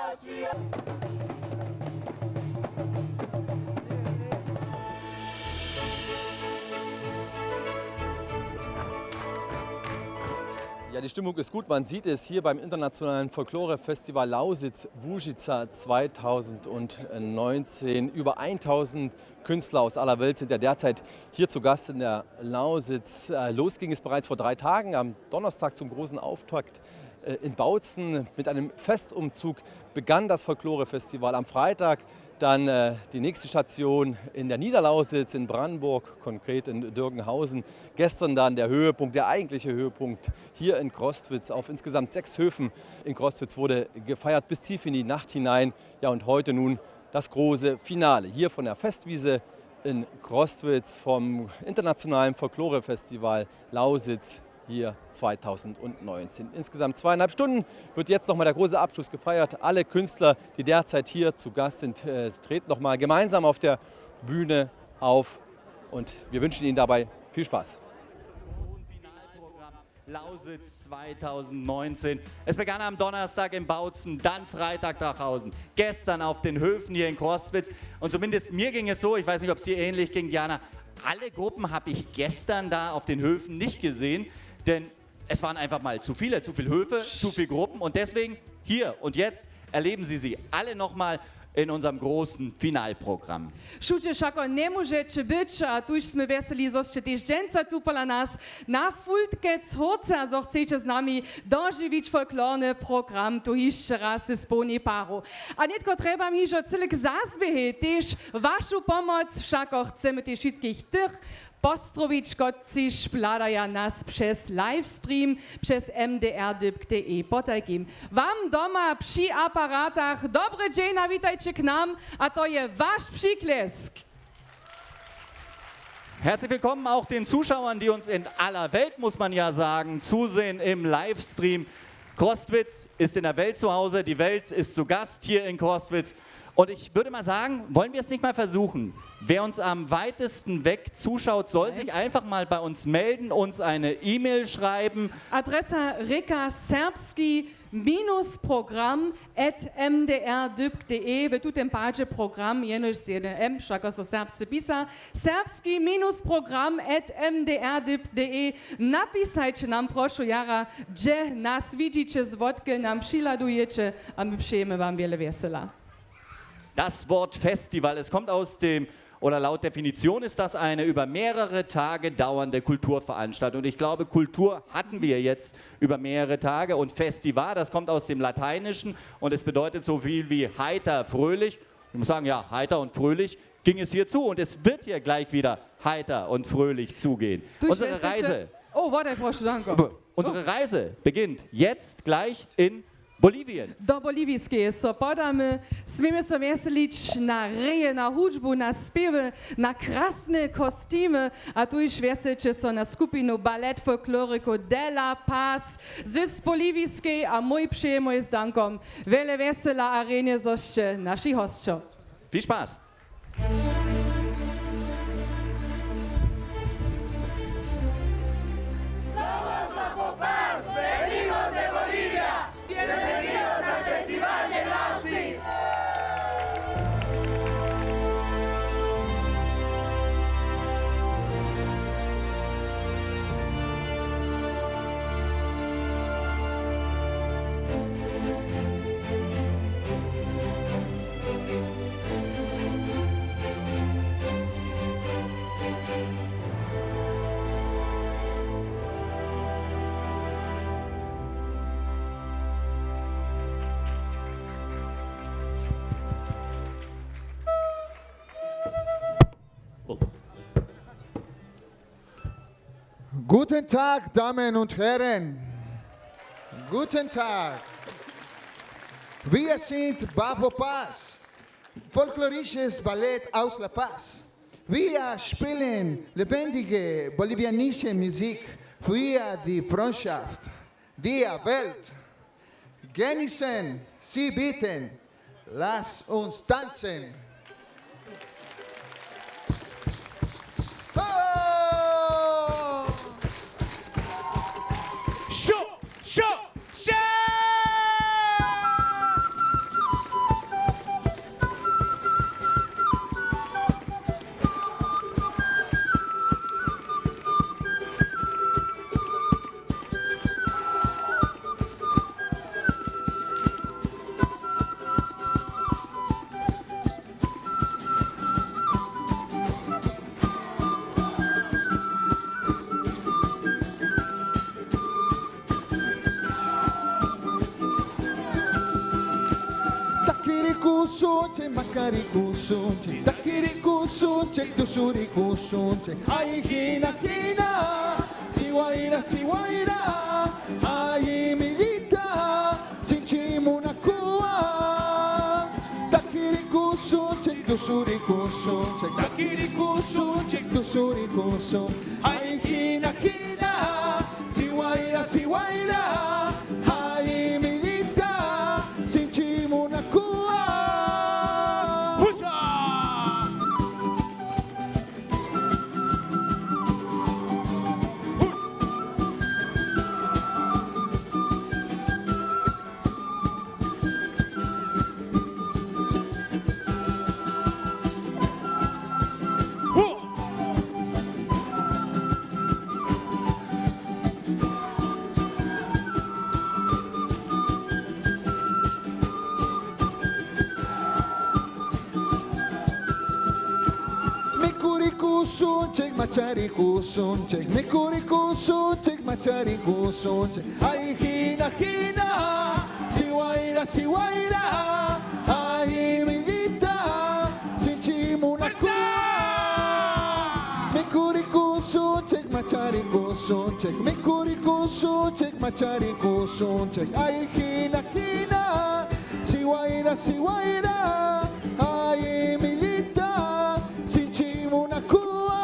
Ja, die Stimmung ist gut. Man sieht es hier beim Internationalen Folklore-Festival Lausitz-Łużyca 2019. Über 1000 Künstler aus aller Welt sind ja derzeit hier zu Gast in der Lausitz. Los ging es bereits vor 3 Tagen, am Donnerstag zum großen Auftakt in Bautzen. Mit einem Festumzug begann das Folklore-Festival am Freitag. Dann die nächste Station in der Niederlausitz in Brandenburg, konkret in Dürgenhausen. Gestern dann der Höhepunkt, der eigentliche Höhepunkt hier in Crostwitz. Auf insgesamt 6 Höfen in Crostwitz wurde gefeiert bis tief in die Nacht hinein. Ja, und heute nun das große Finale hier von der Festwiese in Crostwitz vom Internationalen Folklore-Festival Lausitz. Hier 2019. Insgesamt 2,5 Stunden wird jetzt nochmal der große Abschluss gefeiert. Alle Künstler, die derzeit hier zu Gast sind, treten nochmal gemeinsam auf der Bühne auf und wir wünschen Ihnen dabei viel Spaß. Lausitz 2019. Es begann am Donnerstag in Bautzen, dann Freitag Dachhausen, gestern auf den Höfen hier in Crostwitz. Und zumindest mir ging es so, ich weiß nicht, ob es dir ähnlich ging, Diana, alle Gruppen habe ich gestern da auf den Höfen nicht gesehen. Denn es waren einfach mal zu viele Höfe, zu viele Gruppen und deswegen hier und jetzt erleben Sie alle nochmal in unserem großen Finalprogramm. Šuće šako ne može će być, a tu smo veseli, zo ćete žđenca tu pola nas na Fultkec Hoca, zo chcete z nami doživić folklorny program, tu jeszcze raz sponi paru. A netko treba mi, že celek zazbehe, tež vašu pomoc, všako chceme tež všetkých tých, Postrović Gotziš pladaja nas przez livestream, przez mdr.de. Potajkim. Wam doma przy aparatach, dobry dzień, witajcie k nam, a to je wasz przyklesk. Herzlich willkommen auch den Zuschauern, die uns in aller Welt, muss man ja sagen, zusehen im Livestream. Crostwitz ist in der Welt zu Hause, die Welt ist zu Gast hier in Crostwitz. Und ich würde mal sagen, wollen wir es nicht mal versuchen? Wer uns am weitesten weg zuschaut, soll sich einfach mal bei uns melden, uns eine E-Mail schreiben. Adresa Reka Serbski -program@mdr.de. Wy tu ten padzie program, jenoś z jednym M, szako so serbscy pisa. Serbski -program@mdr.de. Napisajcie nam, proszę jara, gdzie nas widzicie, zwodkę nam przyladujecie, a my przyjemy wam wiele wesela. Das Wort Festival, es kommt aus dem, oder laut Definition ist das eine über mehrere Tage dauernde Kulturveranstaltung. Und ich glaube, Kultur hatten wir jetzt über mehrere Tage und Festival, das kommt aus dem Lateinischen und es bedeutet so viel wie heiter, fröhlich. Ich muss sagen, ja, heiter und fröhlich ging es hier zu und es wird hier gleich wieder heiter und fröhlich zugehen. Unsere Reise, unsere Reise beginnt jetzt gleich in Bolivien. Do boliwijskiej so podamy, smiemy so weselić na reje, na hudżbu, na spiewy, na krasne kostymy, a tu już weselicie so na skupinu Ballet Folklorico Della Paz z boliwijskiej, a mój przyjemność z dankom wiele wesela arenie zoście nasi hostcio. Viel Spaß! Somos la Popaz, venimos de Bolivia. Bienvenidos al Festival de Lausitz. Guten Tag, Damen und Herren. Guten Tag. Wir sind Bavo Paz, folklorisches Ballett aus La Paz. Wir spielen lebendige bolivianische Musik für die Freundschaft der Welt. Genießen Sie bitte. Lass uns tanzen. Mikurikusonche, makarikusunche, takirikusunche, tusurikusunche. Ay, hina, hina, siwaira, siwaira. Ay, milita, sinchimunakua. Takirikusunche, tusurikusunche, takirikusunche, tusurikusunche. Ay, hina, hina, siwaira, siwaira. Ay, milita, sinchimunakua. Mikurikusunche, macharikusunche, mikurikusunche, macharikusunche. Ay, hina, hina, siwaira, siwaira. Ay, milita, sinchimunakua. Mikurikusunche, macharikusunche, mikurikusunche, macharikusunche. Ay, hina, hina, siwaira, siwaira. Ay, milita, sinchimunakua.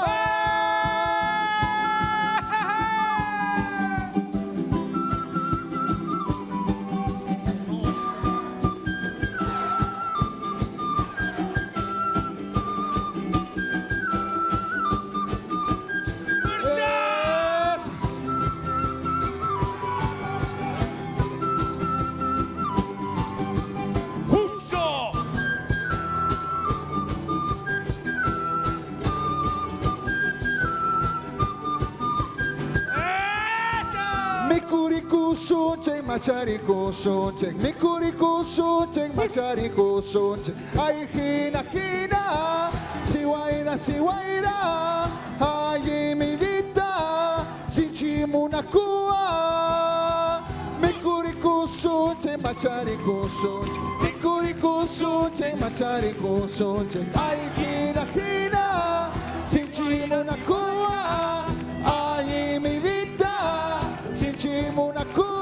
Mikurikusunche, macharikusunche, mikurikusunche, macharikusunche. Ay, hina, hina, siwaira, siwaira. Ay, milita, sinchimunakua. Mikurikusunche, macharikusunche, mikurikusunche, macharikusunche. Ay, hina, hina, sinchimunakua. Ay, milita, sinchimunakua.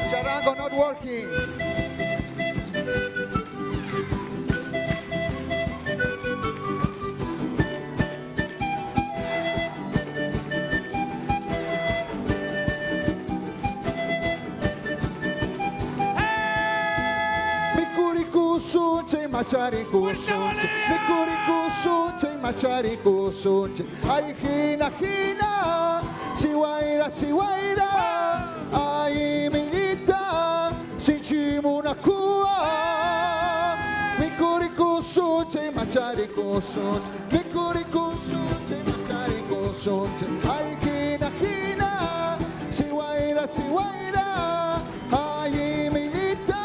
Charango not working. Mikurikusunche, macharikusunche, mikurikusunche, macharikusunche. Ay, hina, hina, siwaira, siwaira. Ay, milita, sinchimunakua. Mikurikusunche, macharikusunche, mikurikusunche, macharikusunche. Ay, hina, hina, siwaira, siwaira. Ay, milita,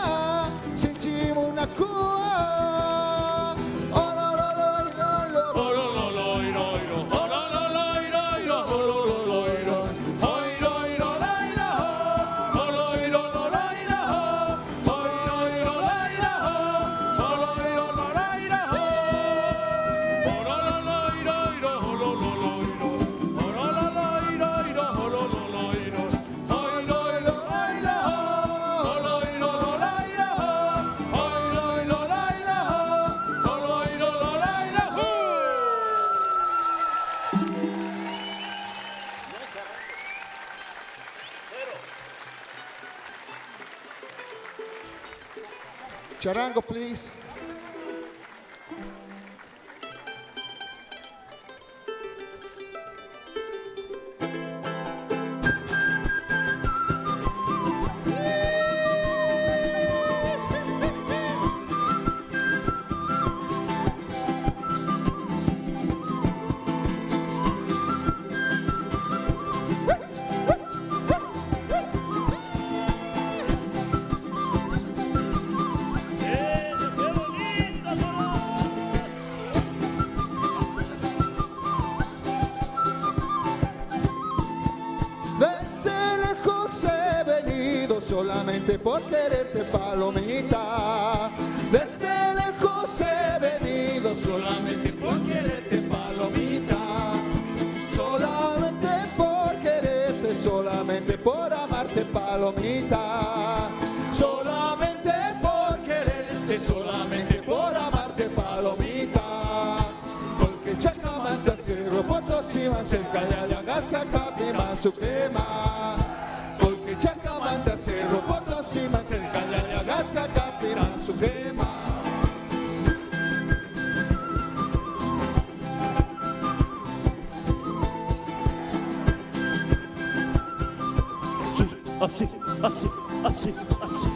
sinchimunakua. Charango, please. Solamente por quererte, palomita. Desde lejos he venido solamente por quererte, palomita. Solamente por quererte, solamente por amarte, palomita. Solamente por quererte, solamente por amarte, palomita. Porque Chacamanta, Cerro Potosí, cerca de Aliagasta, Capima, Suprema. Chacamanta, Cerro Potosí, más cerca de Aliagasta, Capima, Suprema. Así, así, así, así.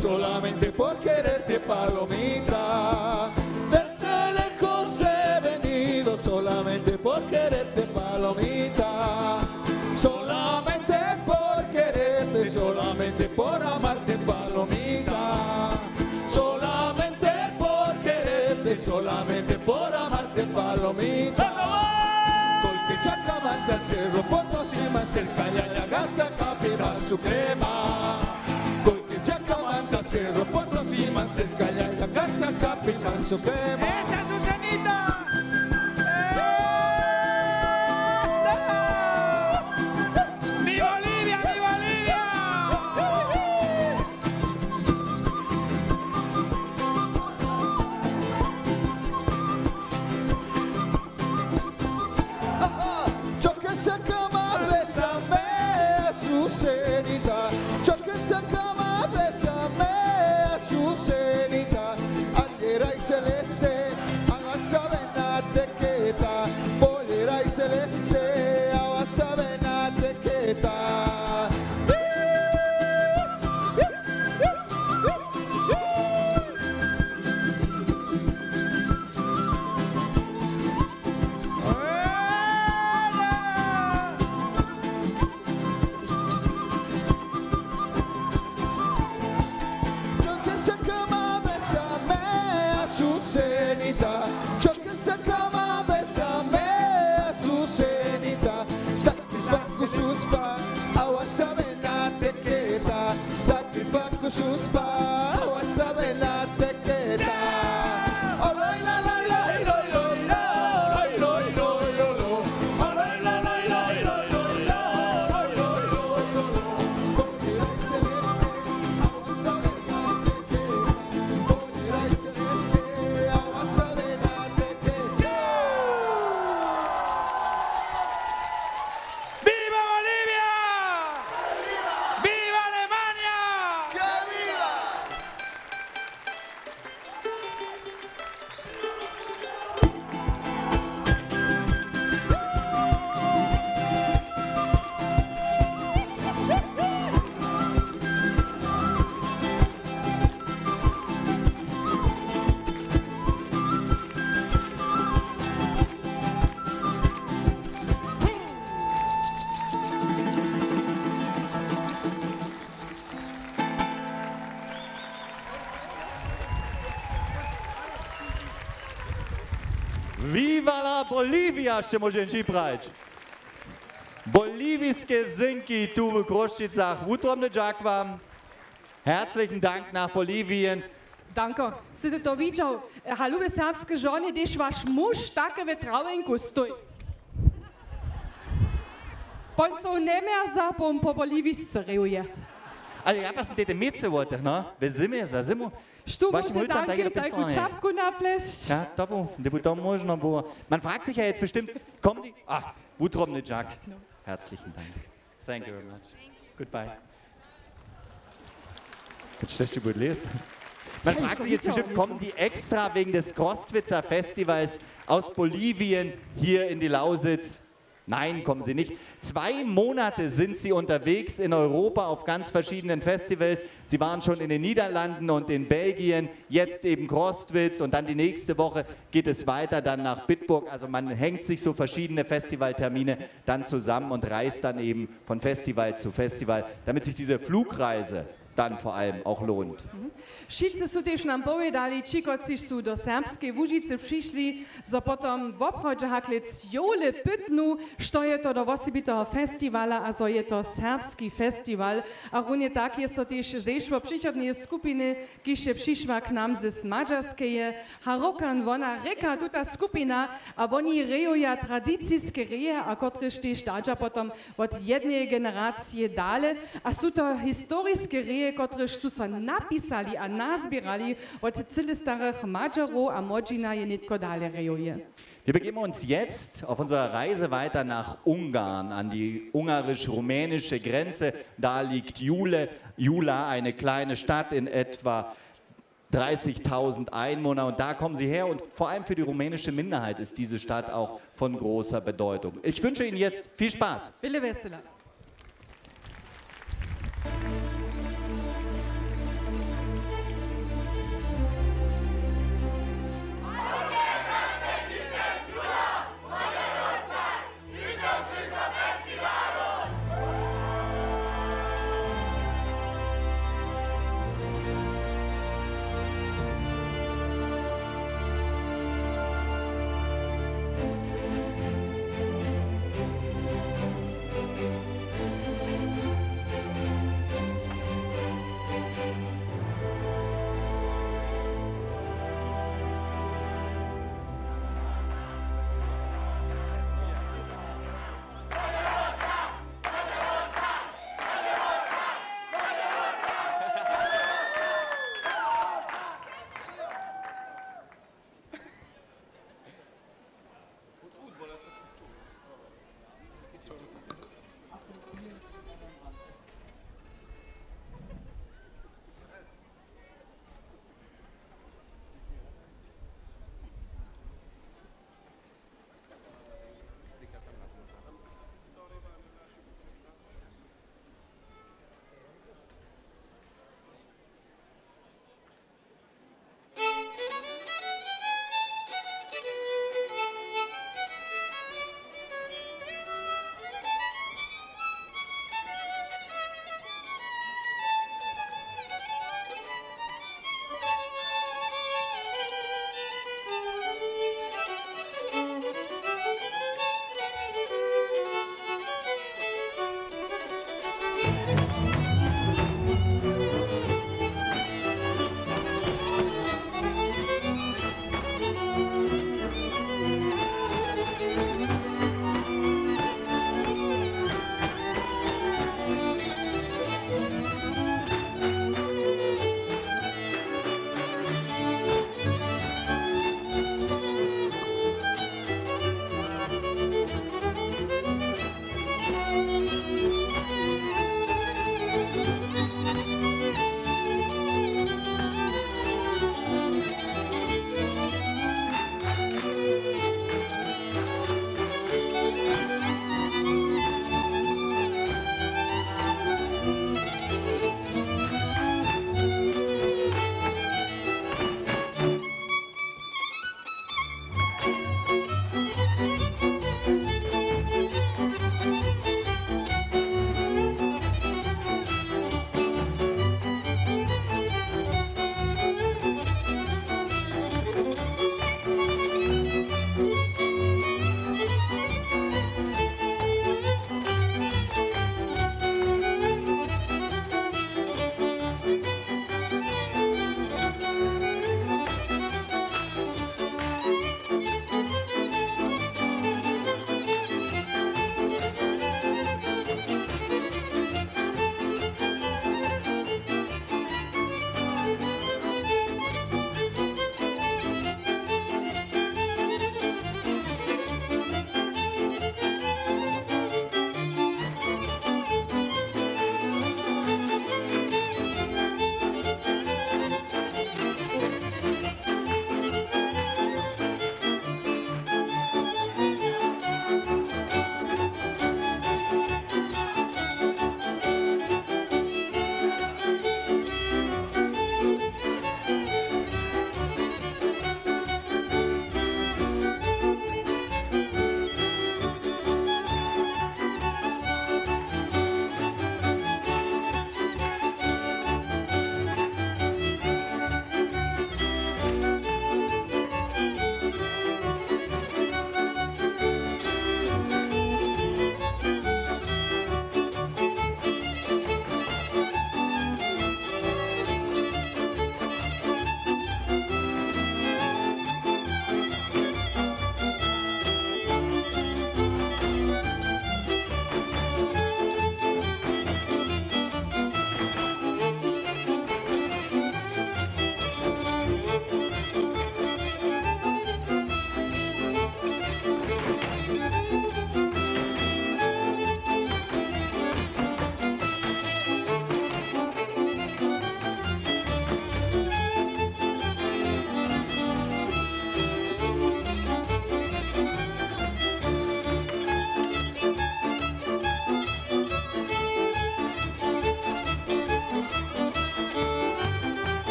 Solamente por quererte, palomita. Desde lejos he venido solamente por quererte, palomita. Solamente por quererte, solamente por amarte, palomita. Solamente por quererte, solamente por amarte, palomita. Porque Chacamanta, Cerro Potosí, más cerca de Aliagasta, Capima, Suprema. Chacamanta, Cerro Potosí, más cerca de Aliagasta, Capima, Suprema. ¡Esa es Susanita! ¡Mi Bolivia, mi Bolivia! Yo que se cama, bésame, Azucenita. Yo que se cama, bésame, Azucenita. Aguera y celeste, aguasabena tequeta. Bolera y celeste, aguasabena tequeta. Azucenita, yo que se cama, bésame, Azucenita. Dafis bajo sus pa, aguasabena tequeta. Dafis bajo sus pa, aguasabena tequeta. Viva la Bolivia, što možem pravić. Bolivijske Sinki, Tuve Kroščica, Utromne Jakvam. Herzlichen Dank nach Bolivien. Danke. Ste to widział? Halube serbskie żony, gdyż wasz mąż takie wytrałenku stoi. Pońco nie mehr za pom popoliwisce reuje. Also, ja, was sind die Mitzeworte, ne? Wer sind wir? Sind wir? Što Vaši može mulci tam danke, tako tako napisano je. čapku naplešć? Ja, dobro, Debutant možno bo. Man fragt sich ja jetzt bestimmt, kommen die? Ah, Wutrobne Jack. Herzlichen Dank. Thank you very much. Goodbye. Jetzt schlecht über lesen. Man fragt sich jetzt bestimmt, kommen die extra wegen des Krostwitzer Festivals aus Bolivien hier in die Lausitz? Nein, kommen sie nicht. 2 Monate sind sie unterwegs in Europa auf ganz verschiedenen Festivals. Sie waren schon in den Niederlanden und in Belgien, jetzt eben Crostwitz und dann die nächste Woche geht es weiter dann nach Bitburg. Also man hängt sich so verschiedene Festivaltermine dann zusammen und reist dann eben von Festival zu Festival, damit sich diese Flugreise dann vor allem auch lohnt. Wszyscy su też nam povedali, čikoci su do Serbskiej Łužice przyszli, za potom w obchodzie haklec jole pytnu, što je to do osobitého festivala, a zo je to serbski festival. A runie tak jest to też zešło przychodnie skupiny, kiše przyszła k nam z Mađarskeje. Harokan wona reka tuta skupina, a oni rejoja tradycijske reje, a kotrež też dađa potom od jedne generacije dale, a su to historijske reje, kotrež su so napisali a nazbierali od cyle starych Mađarov a Modžina je nitko dale rejuje. Wir begeben uns jetzt auf unserer Reise weiter nach Ungarn, an die ungarisch-rumänische Grenze. Da liegt Jula, eine kleine Stadt in etwa 30.000 Einwohner. Und da kommen sie her und vor allem für die rumänische Minderheit ist diese Stadt auch von großer Bedeutung. Ich wünsche Ihnen jetzt viel Spaß. Viele vesela.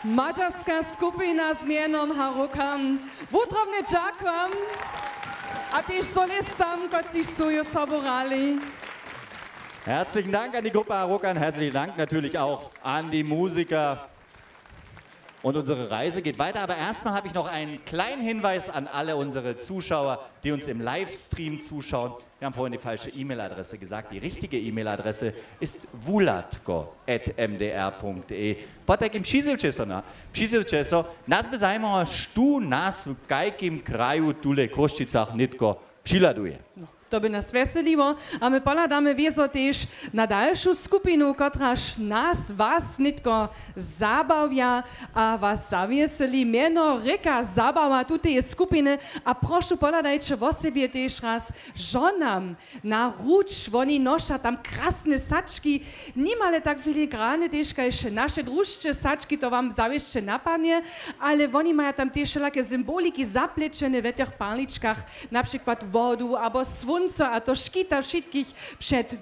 Mađarska skupina s mjenom Harukan, Vutrovne Džakvam, a tiž solistam, kot sich suju soborali. Herzlichen Dank an die Gruppe Harukan, herzlichen Dank natürlich auch an die Musiker. Und unsere Reise geht weiter, aber erstmal habe ich noch einen kleinen Hinweis an alle unsere Zuschauer, die uns im Livestream zuschauen. Wir haben vorhin die falsche E-Mail-Adresse gesagt. Die richtige E-Mail-Adresse ist vulatko@mdr.de. Potek im Pšizivčeso, nas by zajímalo, što nas v kajkim kraju tule Koščicach nitko přiladuje. To by nas veseliło, a my poladamy wiezo też na dalszą skupinu, kotraż nas, was nitko zabawia, a was zawieseli. Mieno Reka zabawa tutaj skupiny, a proszę poladajcie o sobie też raz żonam na rucz, oni nosza tam krasne saczki, niemale tak filigrane też, kajże nasze drużcze saczki, to wam zawieszcze napadnie, ale oni mają tam też wszelakie symboliki zapleczone w tych paliczkach, na przykład wodu, albo słoneczko, slunce, a to škita všetkých před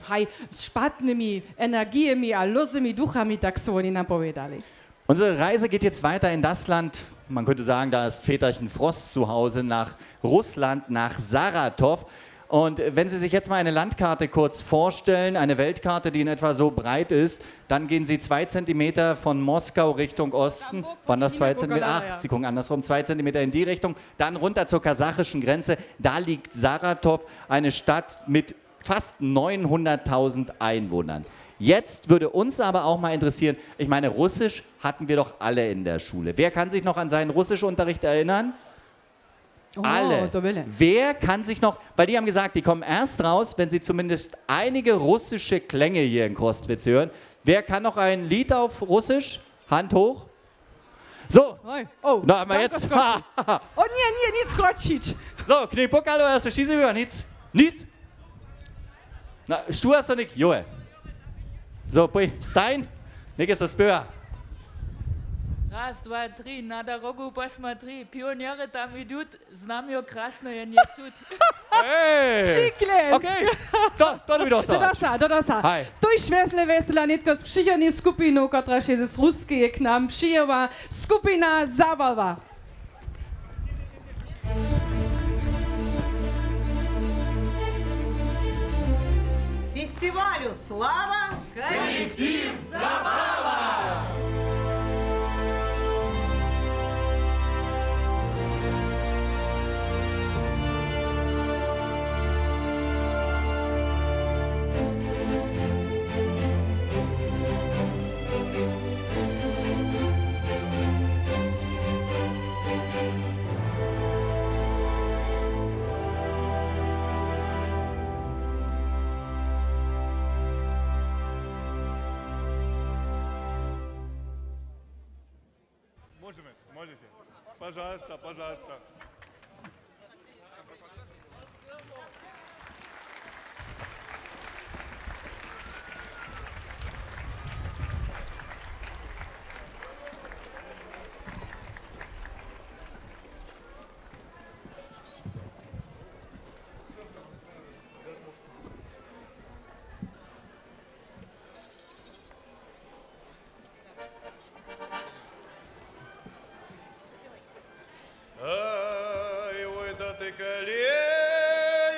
špatnými energiemi a losými duchami, tak so oni nám povedali. Unsere Reise geht jetzt weiter in das Land, man könnte sagen, da ist Väterchen Frost zu Hause, nach Russland, nach Saratov. Und wenn Sie sich jetzt mal eine Landkarte kurz vorstellen, eine Weltkarte, die in etwa so breit ist, dann gehen Sie 2 Zentimeter von Moskau Richtung Osten. Waren das 2 Zentimeter? Ach, Sie gucken andersrum, 2 Zentimeter in die Richtung. Dann runter zur kasachischen Grenze. Da liegt Saratov, eine Stadt mit fast 900.000 Einwohnern. Jetzt würde uns aber auch mal interessieren, ich meine, Russisch hatten wir doch alle in der Schule. Wer kann sich noch an seinen Russischunterricht erinnern? Alle. Wer kann sich noch, weil die haben gesagt, die kommen erst raus, wenn sie zumindest einige russische Klänge hier in Krostwitz hören. Wer kann noch ein Lied auf Russisch? Hand hoch. So, Oh, na, aber jetzt. O nie, nic skoczyć. So, knie pokalo, hast du schießen hören? Nichts? Nichts? Na, du hast doch nicht. Joe. So, Stein, nicht ist das Böhr. Раз, два, три, на дорогу посмотри. Пионеры там идут, знамя красное несут. Hey! Kles. Okay, to mi dosa. Dodasa. Hej. To je vesela, vesela, netko s psihovní skupinou, která je z Ruské k nám přijela, skupina Zavalva. Фестивалю слава! Коллектив Забава! Можете? Пожалуйста, пожалуйста. Ай, ой, да ты колея,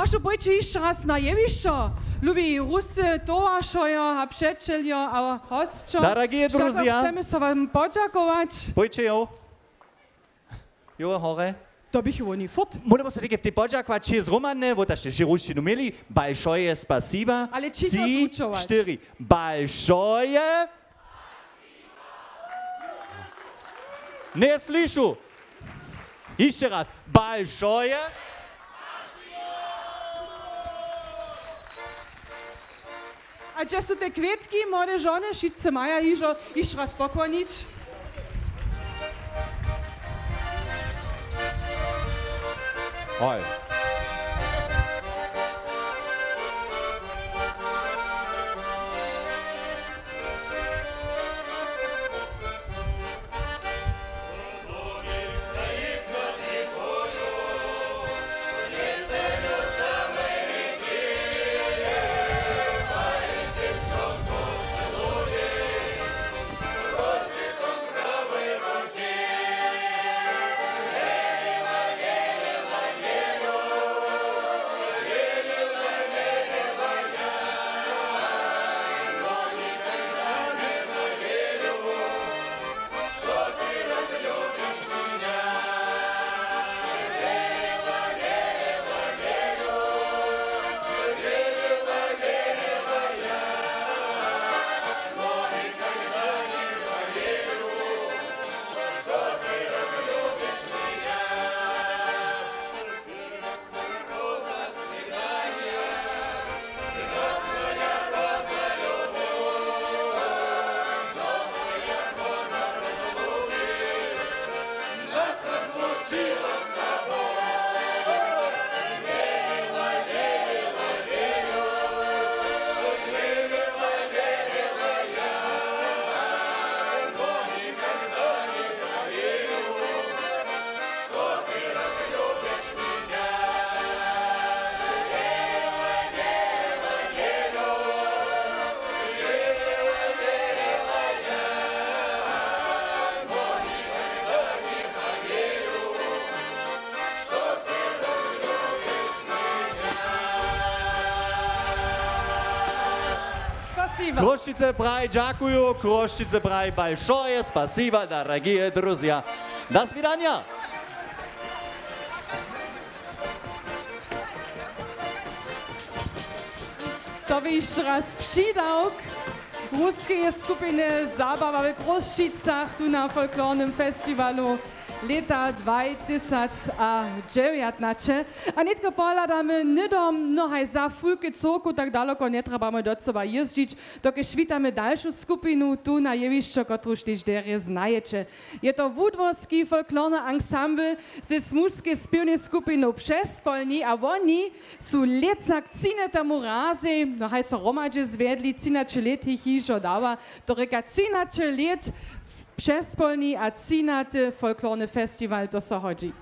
Może pójdzie jeszcze raz na jewišćo. Lubi Rusy, towarzojo, a przyjacielio, a hostčo. Dorogie друзья, chcemy so wam podziękować. pójdźcie jo. Jo, hore. To bych jo nie fort. Будемо все-таки в ти поджаквать через Романе, вот это ще русщину мили. Большое спасибо. Але чітко озвучувати. 4. Большое. Не слышу. Еще раз. Большое. A gdzie są te kwietki, młode żony, wszyscy mają jeszcze raz pokłonić? Oj. Крошице брай, дякую, крошице брай, большое спасибо, дорогие друзья. До свидания. To by jeszcze raz przydał. Ruskie skupiny Zabawa w Großschicach tu na folklornym festiwalu leta 2019. A netko pohľadáme nedom nohaj za fulke coku, tak daleko netrabame do seba jezdiť, dokež vítame ďalšiu skupinu tu na jevišćo, ktorú tiež dere znajete. Je to Wódworski folklorny ensemble ze smuške spівnej skupinou Přespolní a oni sú lecak cinetamu razy, nohaj so romadže zvedli, cinače let ich jižo dava, to reka cinače let Přespolní a cinate folklorne Festival do so hodzi.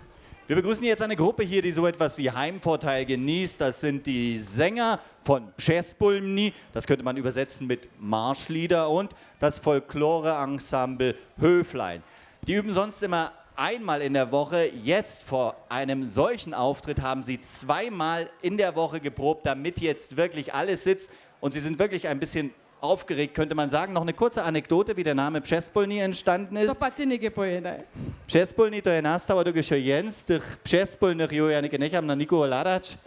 Wir begrüßen jetzt eine Gruppe hier, die so etwas wie Heimvorteil genießt. Das sind die Sänger von Přespolní, das könnte man übersetzen mit Marschlieder, und das Folklore-Ensemble Höflein. Die üben sonst immer einmal in der Woche. Jetzt vor einem solchen Auftritt haben sie zweimal in der Woche geprobt, damit jetzt wirklich alles sitzt. Und sie sind wirklich ein bisschen aufgeregt, könnte man sagen. Noch eine kurze Anekdote, wie der Name Přespolní entstanden ist. Přespolní to je nastava dogeša Jens, tych Přespolných jo ja nekam na Niko Ladač.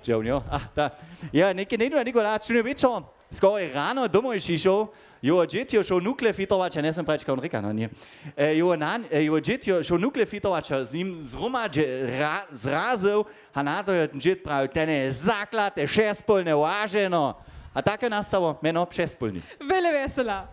Junior, da. Ja, nekaj na Niko Ladač, ne večer. Skoro rano domov išel. Jo, džetjo šel nukle fitovač, ja nesem pravička on reka, no nie. Jo, džetjo šel nukle fitovač, z njim zroma zrazil, a na to je ten džet pravi, ten je zaklad, te Přespolne váženo. A také nastalo meno Přespolní. Veľa vesela.